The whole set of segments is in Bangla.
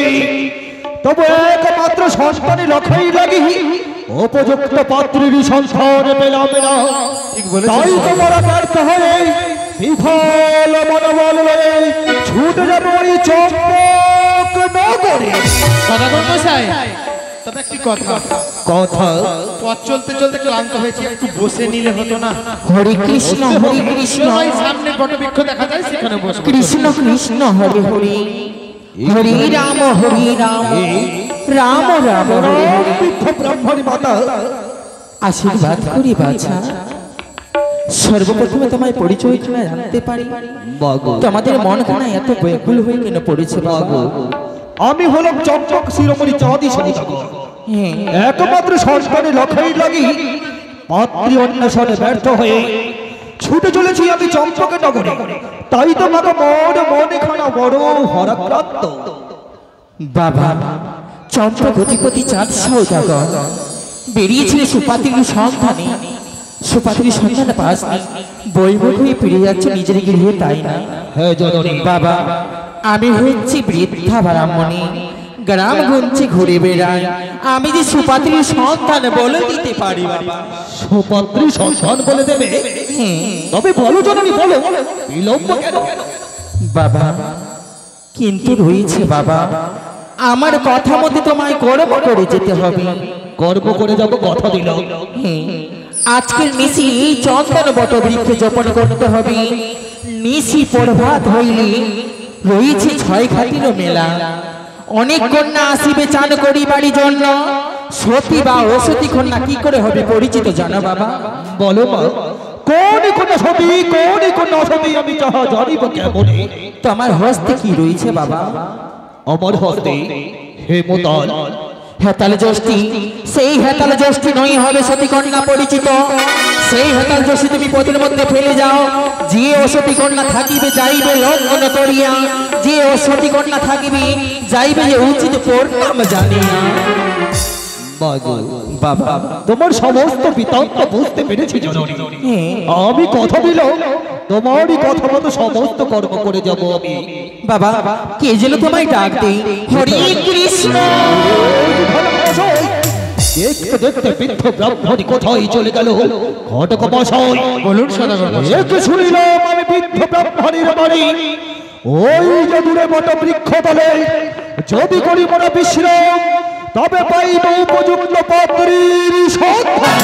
চলেছি, তবে একমাত্র সন্তানের লক্ষ্যই লাগি উপযুক্ত পাত্রীর সন্ধান পেলাম না। তাই তোমরা ব্যর্থ হয়ে বিফল মনোবল লয়ে ছুটে যাবো ওই চম্পক নগরে। সদাগর মশাই, তবে একটি কথা পথ চলতে চলতে ক্লান্ত হয়েছি, একটু বসে নিলে হতো না? হরে কৃষ্ণ হরে কৃষ্ণ। সামনে বটবৃক্ষ দেখা যায়, সেখানে বসে। কৃষ্ণ কৃষ্ণ হরে হরে, হরে রাম রাম রাম হরে হরে। ব্রাহ্মণী মাতা আশীর্বাদ করি বাছা। সর্বপ্রথমে তোমায় পরিচয় জানতে পারি? তোমাদের মন খানা এত ব্যাকুল হয়ে কেন পড়েছে বাবু? আমি হলাম চম্পক শিরোমণি চাঁদি সদাগর। একমাত্র সন্তানের লক্ষ্যই লাগি পাত্রী অন্বেষণে ব্যর্থ হয়ে ছুটে চলেছি আমি চম্পকের নগরে। তাই তো মাগো মনে খানা বড় হরাক্রান্ত। বাবা, চম্পক অধিপতি চাঁদ সদাগর বেরিয়েছিল সুপাত্রীর সন্ধানে। সুপাত্রীর সন্ধান পাসনি, বৈমুখ হয়ে ফিরে যাচ্ছে নিজের গৃহে, তাই না? হ্যাঁ জননী। বাবা, আমি হচ্ছি বৃদ্ধা ব্রাহ্মণী, গ্রাম গুঞ্চে ঘুরে বেড়াই। আমি যে সুপাত্রীর সন্তান বলে দিতে পারি বাবা। সুপাত্রী সন্তান বলে দেবে? তবে বলো জননী, বলো, বিলম্ব কেন? বাবা, কিন্তু রয়েছে বাবা, আমার কথা মতে তোমায় গর্ব করে যেতে হবে। গর্ব করে যাব, কথা দিল। আজকের নিশি এই চন্দন বট বৃক্ষে জপন করতে হবে। নিশি প্রভাত হইলে রয়েছে ছয় ঘাটির মেলা। অনেক কন্যা আসিবে চান করিবারই জন্য। সতী বা অসতী কন্যা কি করে হবে পরিচিত জানো বাবা? বলো মা, কোন সতী কোন অসতী আমি চাহা জানিব কেমনে? তোমার হস্তে কি রয়েছে বাবা? আমার হস্তে হেমতাল। হেতাল যষ্টি, সেই হেতাল যষ্টি নই হবে সতী কন্যা পরিচিত। সেই হেতাল যষ্টি তুমি পথের মধ্যে ফেলে যাও। যে অসতী কন্যা থাকিবে যাইবে লঙ্ঘন করিয়া, যে অসতী কন্যা থাকিবে যাইবে যে উচিত পরিণাম জানিয়া। বাবা, তোমার সমস্ত বৃত্তান্ত বুঝতে পেরেছি জননী। আমি কথা দিলাম তোমারই কথা মতো সমস্ত কর্ম করে যাব আমি। বাবা, কে যেন তোমায় ডাক দেই। হরে কৃষ্ণ। দেখতে দেখতে বৃদ্ধ ব্রাহ্মণী কোথায় চলে গেল? ঘটক মশাই বলুন সদাগর মশাই। একটু শুনিলাম আমি বৃদ্ধ ব্রাহ্মণীর বাড়ি ওই যে দূরে বট বৃক্ষ তলে। যদি করি মনে বিশ্রাম, তবে পাইব উপযুক্ত পাত্রীর সন্ধান।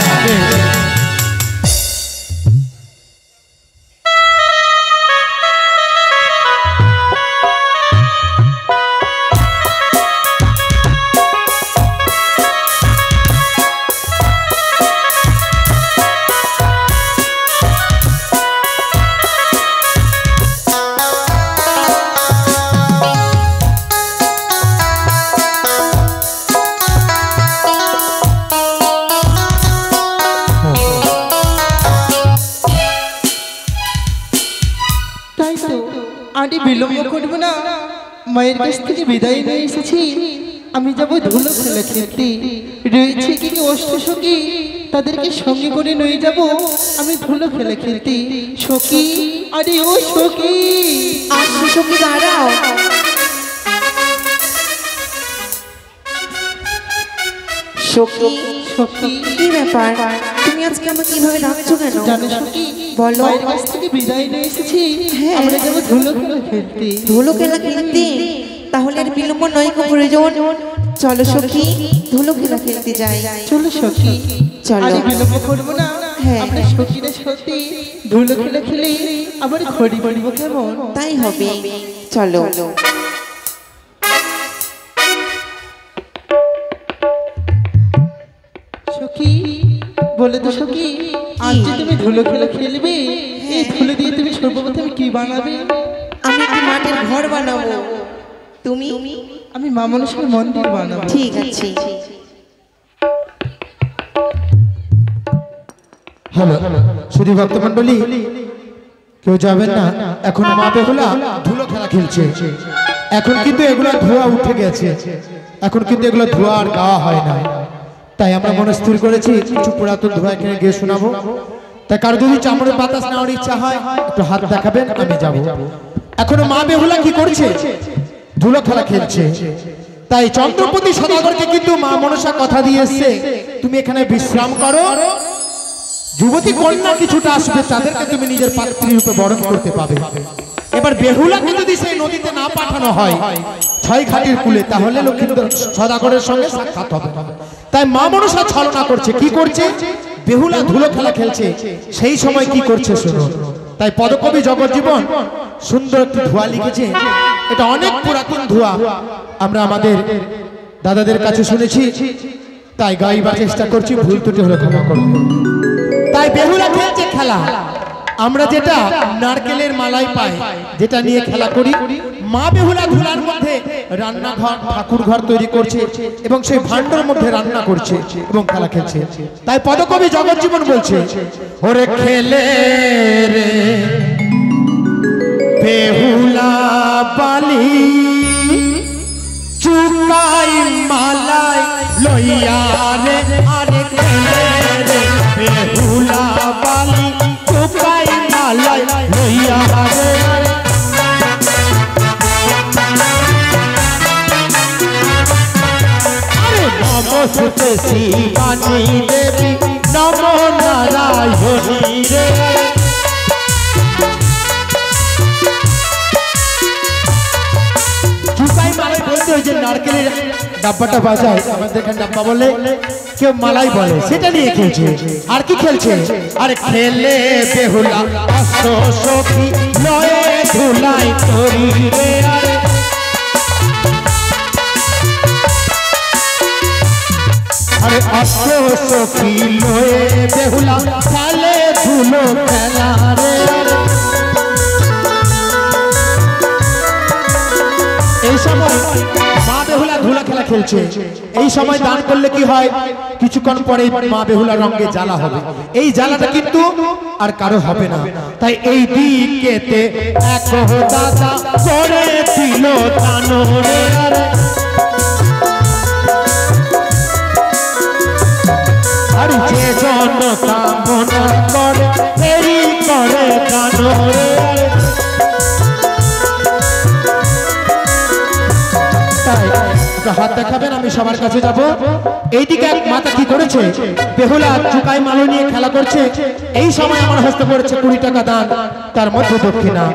বিলম্ব করবো না, মায়ের কাছ থেকে বিদায় নিয়ে এসেছি। আমি যাবো ধুলো খেলা খেলতে। রয়েছে কি অষ্ট সখী, তাদেরকে সঙ্গে করে নিয়ে যাব আমি ধুলো খেলা খেলতে। সখী, আরে ও সখী, আসো সখী, দাঁড়াও। সখী, কি ব্যাপার? তুমি আজকে আমাকে কিভাবে ডাকছো কেন? জানো সখী, বলো। মায়ের কাছ থেকে বিদায় নিয়ে এসেছি, আমরা যাবো ধুলো খেলা খেলতে। ধুলো খেলা খেলতে? তাহলে আর বিলম্ব নয় কো প্রয়োজন। চলো সখী, ধুলো খেলা খেলতে যাই। চলো সখী, চলো। আরে বিলম্ব করবো না, আমরা সখীরা সত্যি ধুলো খেলা খেলে আবার ঘড়ি পড়িব কেমন? তাই হবে, চলো। সখী, বলে তো সখী, আজ যে তুমি ধুলো খেলা খেলবে, এই ধুলো দিয়ে তুমি সর্বপ্রথমে কি বানাবে? আমি একটি মাটির ঘর বানাবো। তুমি? আমি মা মনসার মন্দির বানাবো। ঠিক আছে। হ্যালো শুধু ভক্তমন্ডলী, কেউ যাবেন না। এখন মা বেহুলা ধুলো খেলা খেলছে। এখন কিন্তু এগুলো ধোয়া উঠে গেছে, এখন কিন্তু এগুলো ধোয়া আর গাওয়া হয় না। তাই আমরা মনস্থির করেছি কিছু পুরাতন ধোয়া এখানে গিয়ে শোনাবো। তাই কারো যদি চামড়ের বাতাস নেওয়ার ইচ্ছা হয় একটু হাত দেখাবেন, আমি যাব। এখন মা বেহুলা কি করছে? ধুলো খেলা খেলছে। তাই চন্দ্রপতি সদাগরকে কিন্তু মা মনসা কথা দিয়ে এসছে, তুমি এখানে বিশ্রাম করো, যুবতী কন্যা কিছুটা আসবে, তাদেরকে তুমি নিজের পাত্রী রূপে বরণ করতে পাবে। এবার বেহুলাকে যদি সেই নদীতে না পাঠানো হয় ছয় ঘাটের কূলে, তাহলে লক্ষ্মীন্দর সদাগরের সঙ্গে সাক্ষাৎ হবে। তাই মা মনসা ছলনা করছে, কি করছে? বেহুলা ধুলো খেলা খেলছে, সেই সময় কি করছে শুনো। তাই পদকবি জগজ্জীবন সুন্দর একটি ধোয়া লিখেছে, এটা অনেক পুরাতন ধোয়া, আমরা আমাদের দাদাদের কাছে শুনেছি, তাই গাইবার চেষ্টা করছি, ভুল ত্রুটি হলে ক্ষমা করবে। তাই বেহুলা খেলছে খেলা, আমরা যেটা নারকেলের মালাই পাই, যেটা নিয়ে খেলা করি, মা বেহুলা ধুলার মধ্যে রান্নাঘর ঠাকুর ঘর তৈরি করছে এবং সেই ভাণ্ডার মধ্যে রান্না করছে এবং খেলা খেলছে। তাই পদকবি জগজ্জীবন বলছে, ওরে খেলে রে বেহুলা বালি চুকাই মালাই লইয়া রে, আরে খেলে রে বেহুলা বালি চুকাই মালাই লইয়া রে। আরে নমস্তে শিবানী দেবী নমো নারায়ণী রে। চুকাই মালাই বলতে ওই যে নারকেলের ডাব্বাটা বাজায়, আমাদের এখানে ডাব্বা বলে, কেউ মালাই বলে, সেটা নিয়ে খেলছে। আর কি খেলছে? আরে খেলে বেহুলা অষ্ট সখী লয়ে ধুলাই তরি রে। আরে অষ্ট সখী লয়ে বেহুলা খেলে ধুলো খেলা রে। এই সময় মা বেহুলা ধুলা খেলা খেলছে, এই সময় দান করলে কি হয়? কিছুক্ষণ পরে মা বেহুলা রঙে জ্বালা হবে, এই জ্বালাটা কিন্তু আর কারো হবে না। তাই এই দিকেতে এক দাদা করেছিল তানরে। আর যে জন কামনা করে এই করে কানরে। হাত দেখাবেন, আমি সবার কাছে যাব। এইদিকে এক মাতা কি করেছে? বেহুলা চুকাই মালো নিয়ে খেলা করছে, এই সময় আমার হস্তে পড়েছে 20 টাকা দান, তার মধ্যে দক্ষিণা।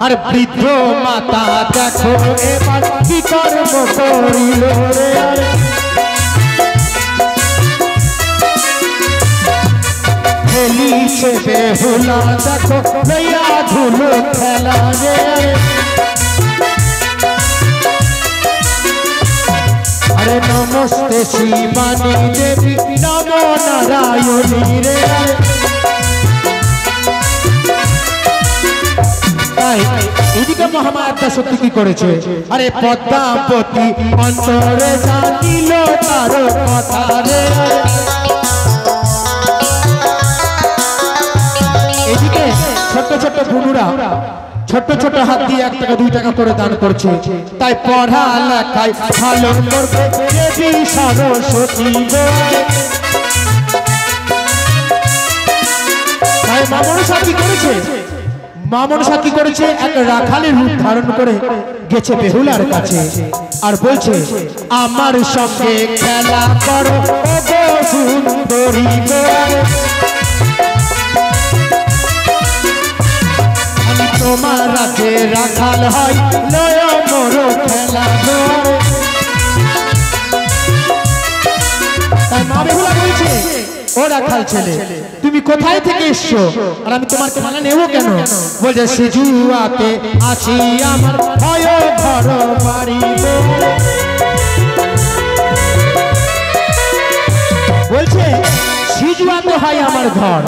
আর বৃদ্ধ মাতা দেখো এবার কি কর্ম করিল রে। খেলিছে বেহুলা দেখো লইয়া ধুলো খেলা রে। আরে নমস্তে শিবানী দেবী নমো নারায়ণী রে। তাই এদিকে মহামায়া সত্যি কি করেছে? আরে পদ্মাবতী অন্তরে জানিল তার কথা রে। এদিকে ছোট্ট ছোট্ট বুনুরা ছোট্ট ছোট্ট হাত দিয়ে 1 টাকা 2 টাকা করে দান করছে। তাই পড়া লেখায় ভালো করবে দেবী সরস্বতী গো। তাই মা মনসা কি করেছে? মা মনসা কি করেছে? এক রাখালের রূপ ধারণ করে গেছে বেহুলার কাছে আর বলছে, আমার সঙ্গে খেলা করো ও গো সুন্দরী গো। তোমার রাতে রাখাল হয় লয় মোর খেলা গো। তাই মা বেহুলা বলছে, ও রাখাল ছেলে তুমি কোথায় থেকে এসছো আর আমি তোমার খেলা নেব কেন? বলছে সিজুয়াতে আছি আমার ভয় ঘর বাড়ি গো। বলছে সিজুয়াতে হয় আমার ঘর,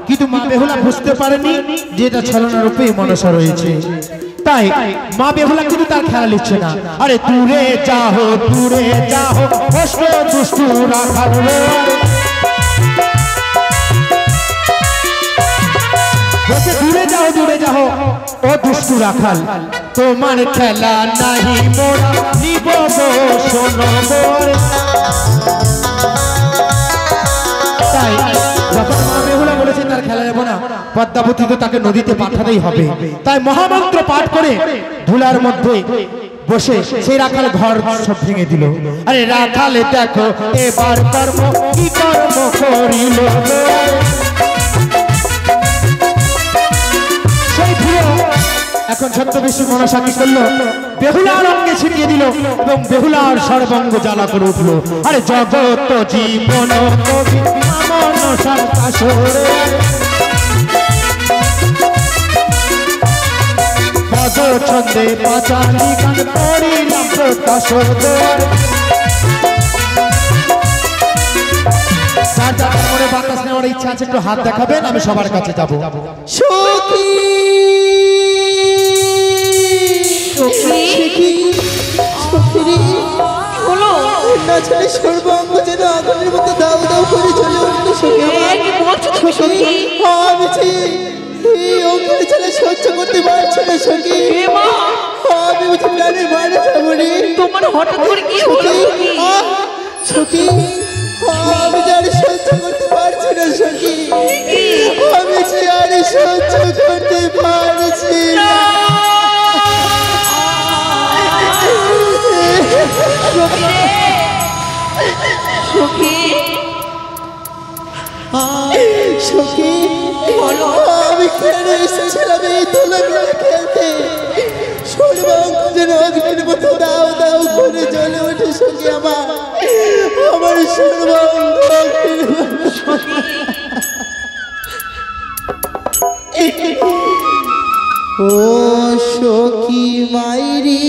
কিন্তু মা বেহুলা বুঝতে পারেনি যে এটা ছলনা রূপে মনসা রয়েছে। তাই মা বেহুলা কিন্তু তার খেলা নিচ্ছে না। আরে দূরে যাও দূরে যাও কষ্ট দুষ্টু রাখাল রে। বলছে দূরে যাও ও দুষ্টু রাখাল, তোমার খেলা নাহি মোরা নিব গো শোনো মোর। তাই যখন মা বেহুলা বলেছে তার খেলা নেব না, পদ্মাবতী তো তাকে নদীতে পাঠাতেই হবে। তাই মহামন্ত্র পাঠ করে ধুলার মধ্যে বসে সেই রাখাল ঘর সব ভেঙে দিল। আরে রাখালে দেখো এবার কর্ম কি কর্ম করিল, সেই ধুলো এখন ছদ্মবেশী মনসা কি করলো, বেহুলার অঙ্গে ছিটিয়ে দিল এবং বেহুলার সর্বাঙ্গ জ্বালা করে উঠলো। আরে জগৎ জীবন কবি মনসার কাশরে, ছন্দে পাঁচালি গান করিলাম প্রকাশ। যার যার মনে বাতাস নেওয়ার ইচ্ছা আছে একটু হাত দেখাবেন, আমি সবার কাছে যাব। সখী না ছেলে সর্বাঙ্গ যেন আগুনের মতো দাউ দাউ করে চলে উঠলো। সখী আমি এই অঙ্কের ছেলে সহ্য করতে পারছি না সখী, আমি বুঝি প্রাণের বাইরে যাবো রে। তোমার হঠাৎ করে কি হলো সখী আমি আর সহ্য করতে পারছি না সখী, আমি আর সহ্য করতে পারছি না। সখী আমি কেন এসেছিলাম এই দোলনা খেলতে, সর্বাঙ্গ যেন অগ্নির মতো দাও দাও করে জ্বলে ওঠে সখী, আমার সর্বাঙ্গ ও সখী মাইরি